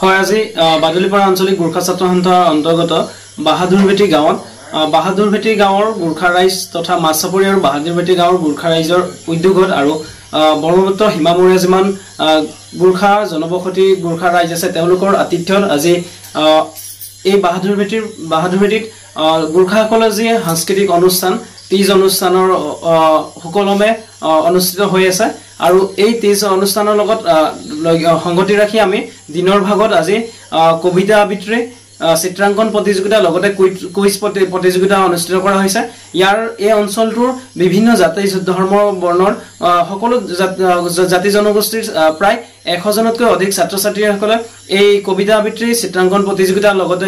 হয় আজি বাদুলিপাৰা আঞ্চলিক গোৰ্খা ছাত্ৰ সন্থাৰ অন্তৰ্গত বাহাদুৰভেটি গাঁৱত বাহাদুৰভেটি গাঁৱৰ গোৰ্খা ৰাইজ তথা মাছচাপৰি আৰু বাহাদুৰভেটি গাঁৱৰ গোৰ্খা ৰাইজৰ উদ্যোগত আৰু ব্ৰহ্মপুত্ৰ সীমামূৰীয়া যিমান গোৰ্খা জনবসতি গোৰ্খা ৰাইজ আছে তেওঁলোকৰ আতিথ্যত আজি এই বাহাদুৰভেটিত গোৰ্খাসকলৰ যি সাংস্কৃতিক অনুষ্ঠান তিজ অনুষ্ঠানৰ সুকলমে অনুষ্ঠিত হৈ আছে আৰু এই তিজ অনুষ্ঠানৰ লগত সংগতি ৰাখি আমি দিনৰ ভাগত আজি কবিতা আবৃত্তি চিত্ৰাংকন প্ৰতিযোগিতা লগতে কুইজ প্ৰতিযোগিতা অনুষ্ঠিত কৰা হৈছে। ইয়াৰ এই অঞ্চলটোৰ বিভিন্ন জাতি ধৰ্ম বৰ্ণৰ সকলো জাতি জনগোষ্ঠীৰ প্ৰায় 100জনতকৈ অধিক ছাত্ৰ ছাত্ৰীসকলে এই কবিতা আবৃত্তি চিত্ৰাংকন প্ৰতিযোগিতা লগতে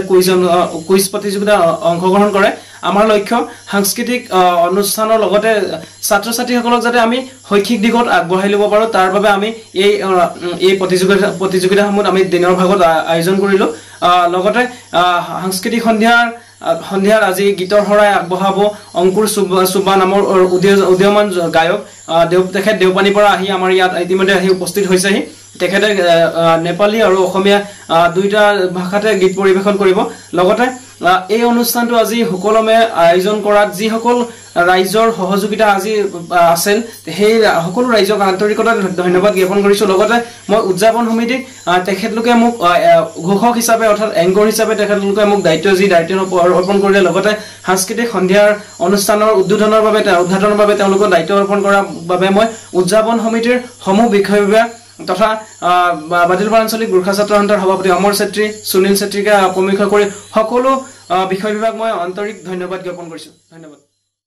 কুইজ প্ৰতিযোগিতা অংশগ্ৰহণ কৰে। আমাৰ লক্ষ্য সাংস্কৃতিক অনুষ্ঠানৰ লগতে ছাত্ৰ ছাত্ৰীসকলক যাতে আমি শৈক্ষিক দিশত আগবঢ়াই ল'ব পাৰোঁ তাৰ বাবে আমি এই প্ৰতিযোগিতাসমূহ আমি দিনৰ ভাগত আয়োজন কৰিলোঁ। লগতে সাংস্কৃতিক সন্ধিয়াৰ আজি গীতৰ শৰাই আগবঢ়াব অংকুৰ চুবা নামৰ উদীয়মান গায়ক তেখেত দেওপানীৰ পৰা আহি আমাৰ ইয়াত ইতিমধ্যে আহি উপস্থিত হৈছেহি। তেখেতে নেপালী আৰু অসমীয়া দুইটা ভাষাতে গীত পৰিৱেশন কৰিব। লগতে এই অনুষ্ঠানটো আজি সুকলমে আয়োজন কৰাত যিসকল ৰাইজৰ সহযোগিতা আজি আছিল সেই সকলো ৰাইজক আন্তৰিকতা ধন্যবাদ জ্ঞাপন কৰিছোঁ। লগতে মই উদযাপন সমিতিক তেখেতলোকে মোক ঘোষক হিচাপে অৰ্থাৎ এংকৰ হিচাপে তেখেতলোকে মোক দায়িত্ব অৰ্পণ কৰিলে। লগতে সাংস্কৃতিক সন্ধিয়াৰ অনুষ্ঠানৰ উদ্বোধনৰ বাবে তেওঁলোকৰ দায়িত্ব অৰ্পণ কৰাৰ বাবে মই উদযাপন সমিতিৰ সমূহ বিষয় বিভাগ তথা বাদুলিপাৰা আঞ্চলিক গোৰ্খা ছাত্ৰ সন্থাৰ সভাপতি অমৰ চেত্ৰী সুনীল চেত্ৰীকে প্ৰমুখ্য কৰি সকলো বিষয় বিভাগ মই আন্তৰিক ধন্যবাদ জ্ঞাপন কৰিছোঁ। ধন্যবাদ।